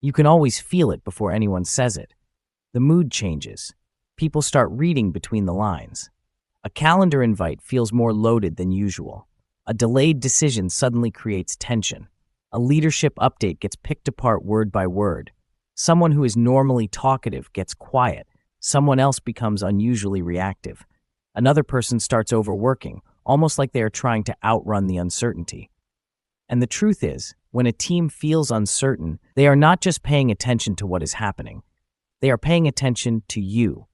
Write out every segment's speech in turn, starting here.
You can always feel it before anyone says it. The mood changes. People start reading between the lines. A calendar invite feels more loaded than usual. A delayed decision suddenly creates tension. A leadership update gets picked apart word by word. Someone who is normally talkative gets quiet. Someone else becomes unusually reactive. Another person starts overworking, almost like they are trying to outrun the uncertainty. And the truth is, when a team feels uncertain, they are not just paying attention to what is happening. They are paying attention to you.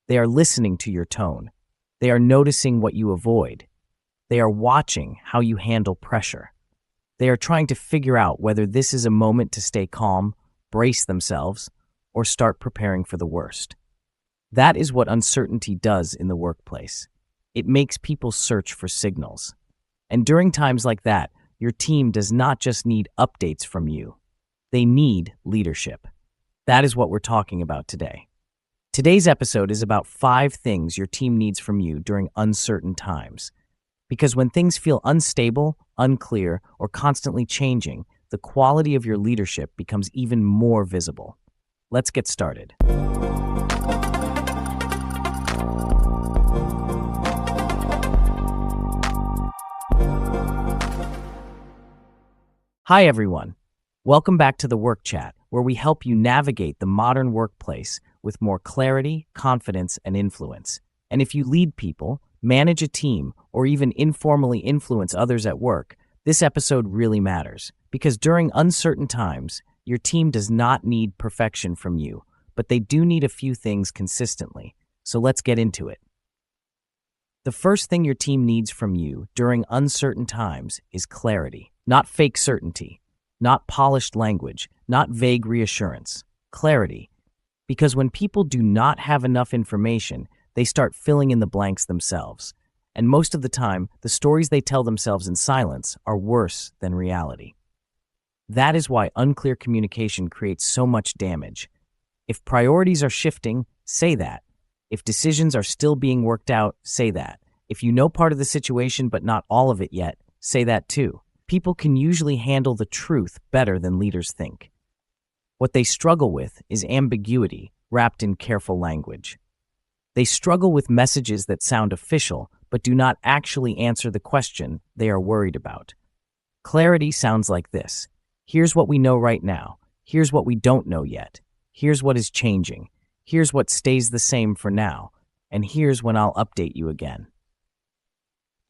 They are listening to your tone. They are noticing what you avoid. They are watching how you handle pressure. They are trying to figure out whether this is a moment to stay calm, brace themselves, or start preparing for the worst. That is what uncertainty does in the workplace. It makes people search for signals. And during times like that, your team does not just need updates from you. They need leadership. That is what we're talking about today. Today's episode is about 5 things your team needs from you during uncertain times. Because when things feel unstable, unclear, or constantly changing, the quality of your leadership becomes even more visible. Let's get started. Hi, everyone. Welcome back to the Work Chat, where we help you navigate the modern workplace with more clarity, confidence, and influence. And if you lead people, manage a team, or even informally influence others at work, this episode really matters. Because during uncertain times, your team does not need perfection from you, but they do need a few things consistently. So let's get into it. The first thing your team needs from you during uncertain times is clarity. Not fake certainty, not polished language, not vague reassurance. Clarity. Because when people do not have enough information, they start filling in the blanks themselves. And most of the time, the stories they tell themselves in silence are worse than reality. That is why unclear communication creates so much damage. If priorities are shifting, say that. If decisions are still being worked out, say that. If you know part of the situation but not all of it yet, say that too. People can usually handle the truth better than leaders think. What they struggle with is ambiguity wrapped in careful language. They struggle with messages that sound official but do not actually answer the question they are worried about. Clarity sounds like this. Here's what we know right now. Here's what we don't know yet. Here's what is changing. Here's what stays the same for now. And here's when I'll update you again.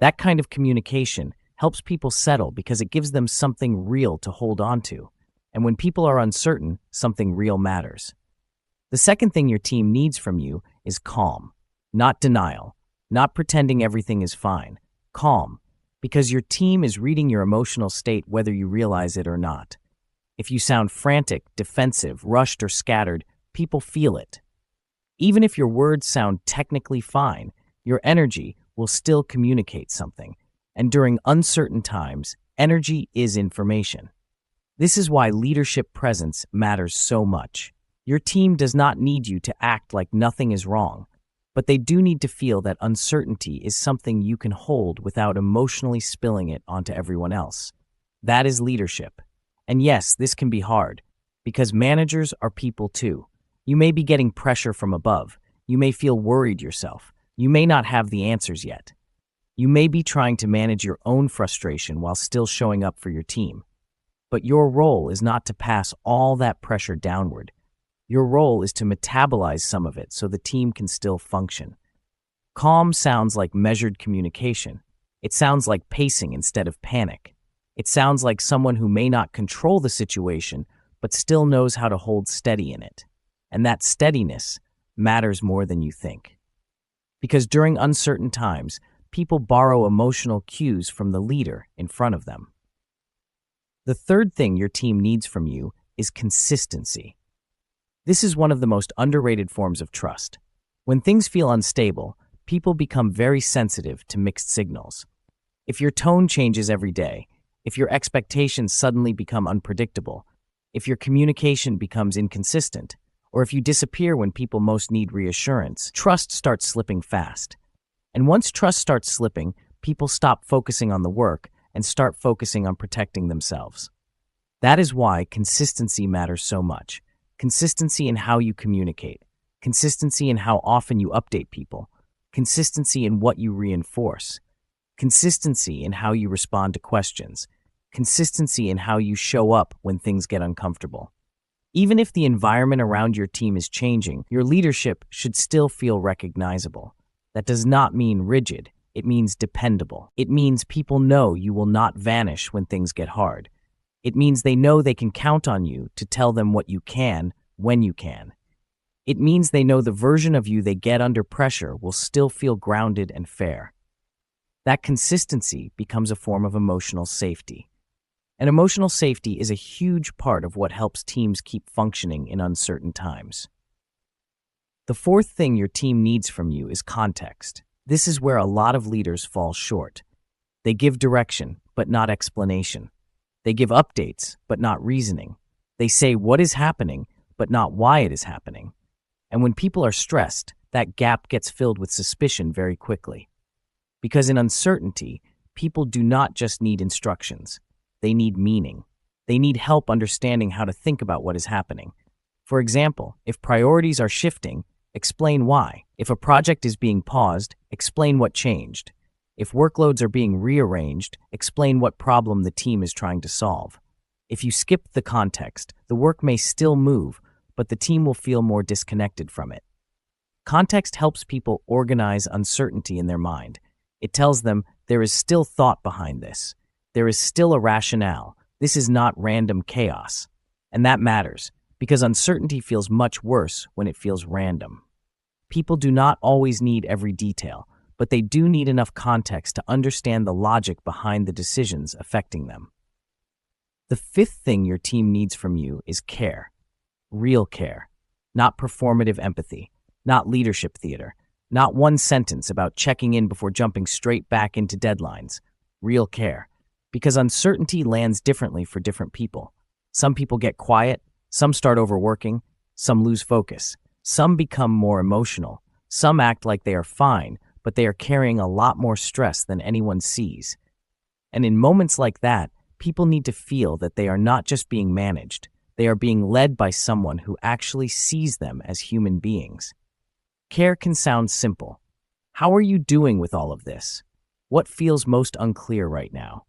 That kind of communication helps people settle because it gives them something real to hold on to. And when people are uncertain, something real matters. The second thing your team needs from you is calm, not denial, not pretending everything is fine. Calm, because your team is reading your emotional state whether you realize it or not. If you sound frantic, defensive, rushed, or scattered, people feel it. Even if your words sound technically fine, your energy will still communicate something. And during uncertain times, energy is information. This is why leadership presence matters so much. Your team does not need you to act like nothing is wrong, but they do need to feel that uncertainty is something you can hold without emotionally spilling it onto everyone else. That is leadership. And yes, this can be hard, because managers are people too. You may be getting pressure from above. You may feel worried yourself. You may not have the answers yet. You may be trying to manage your own frustration while still showing up for your team. But your role is not to pass all that pressure downward. Your role is to metabolize some of it so the team can still function. Calm sounds like measured communication. It sounds like pacing instead of panic. It sounds like someone who may not control the situation, but still knows how to hold steady in it. And that steadiness matters more than you think. Because during uncertain times, people borrow emotional cues from the leader in front of them. The third thing your team needs from you is consistency. This is one of the most underrated forms of trust. When things feel unstable, people become very sensitive to mixed signals. If your tone changes every day, if your expectations suddenly become unpredictable, if your communication becomes inconsistent, or if you disappear when people most need reassurance, trust starts slipping fast. And once trust starts slipping, people stop focusing on the work and start focusing on protecting themselves. That is why consistency matters so much. Consistency in how you communicate, consistency in how often you update people, consistency in what you reinforce, consistency in how you respond to questions, consistency in how you show up when things get uncomfortable. Even if the environment around your team is changing, your leadership should still feel recognizable. That does not mean rigid. It means dependable. It means people know you will not vanish when things get hard. It means they know they can count on you to tell them what you can, when you can. It means they know the version of you they get under pressure will still feel grounded and fair. That consistency becomes a form of emotional safety. And emotional safety is a huge part of what helps teams keep functioning in uncertain times. The fourth thing your team needs from you is context. This is where a lot of leaders fall short. They give direction, but not explanation. They give updates, but not reasoning. They say what is happening, but not why it is happening. And when people are stressed, that gap gets filled with suspicion very quickly. Because in uncertainty, people do not just need instructions. They need meaning. They need help understanding how to think about what is happening. For example, if priorities are shifting, explain why. If a project is being paused, explain what changed. If workloads are being rearranged, explain what problem the team is trying to solve. If you skip the context, the work may still move, but the team will feel more disconnected from it. Context helps people organize uncertainty in their mind. It tells them there is still thought behind this. There is still a rationale. This is not random chaos. And that matters, because uncertainty feels much worse when it feels random. People do not always need every detail, but they do need enough context to understand the logic behind the decisions affecting them. The fifth thing your team needs from you is care. Real care. Not performative empathy. Not leadership theater. Not one sentence about checking in before jumping straight back into deadlines. Real care. Because uncertainty lands differently for different people. Some people get quiet, some start overworking, some lose focus, some become more emotional, some act like they are fine, but they are carrying a lot more stress than anyone sees. And in moments like that, people need to feel that they are not just being managed, they are being led by someone who actually sees them as human beings. Care can sound simple. How are you doing with all of this? What feels most unclear right now?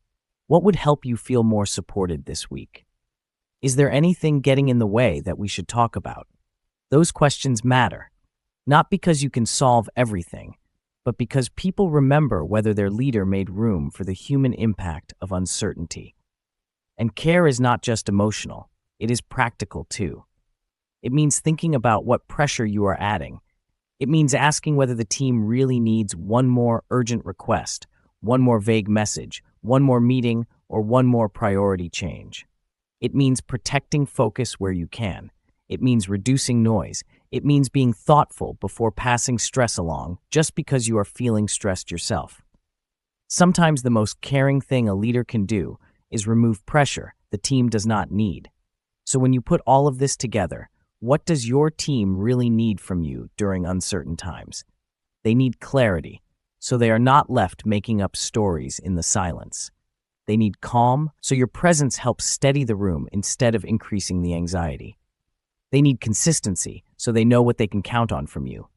What would help you feel more supported this week? Is there anything getting in the way that we should talk about? Those questions matter, not because you can solve everything, but because people remember whether their leader made room for the human impact of uncertainty. And care is not just emotional, it is practical too. It means thinking about what pressure you are adding. It means asking whether the team really needs one more urgent request, one more vague message, one more meeting, or one more priority change. It means protecting focus where you can. It means reducing noise. It means being thoughtful before passing stress along just because you are feeling stressed yourself. Sometimes the most caring thing a leader can do is remove pressure the team does not need. So when you put all of this together, what does your team really need from you during uncertain times? They need clarity, so they are not left making up stories in the silence. They need calm, so your presence helps steady the room instead of increasing the anxiety. They need consistency, so they know what they can count on from you.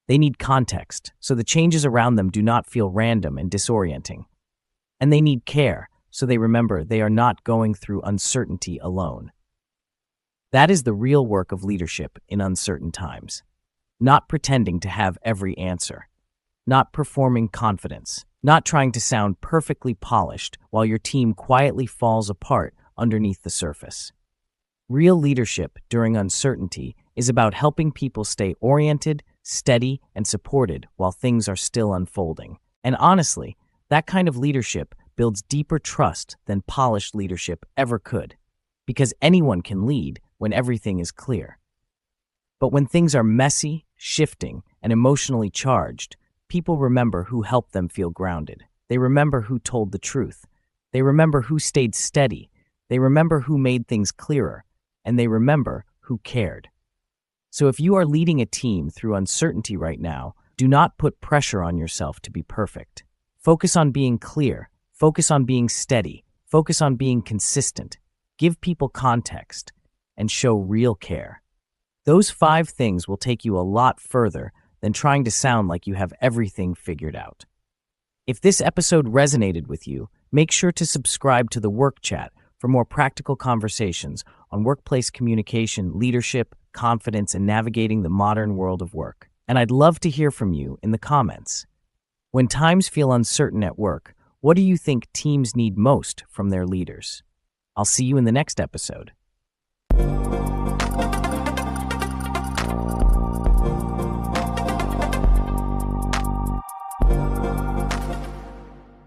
They need context, so the changes around them do not feel random and disorienting. And they need care, so they remember they are not going through uncertainty alone. That is the real work of leadership in uncertain times. Not pretending to have every answer. Not performing confidence. Not trying to sound perfectly polished while your team quietly falls apart underneath the surface. Real leadership during uncertainty is about helping people stay oriented, steady, and supported while things are still unfolding. And honestly, that kind of leadership builds deeper trust than polished leadership ever could, because anyone can lead when everything is clear. But when things are messy, shifting, and emotionally charged, people remember who helped them feel grounded. They remember who told the truth. They remember who stayed steady. They remember who made things clearer. And they remember who cared. So if you are leading a team through uncertainty right now, do not put pressure on yourself to be perfect. Focus on being clear. Focus on being steady. Focus on being consistent. give people context, and show real care. Those 5 things will take you a lot further than trying to sound like you have everything figured out. If this episode resonated with you, make sure to subscribe to the Work Chat for more practical conversations on workplace communication, leadership, confidence, and navigating the modern world of work. And I'd love to hear from you in the comments. When times feel uncertain at work, what do you think teams need most from their leaders? I'll see you in the next episode.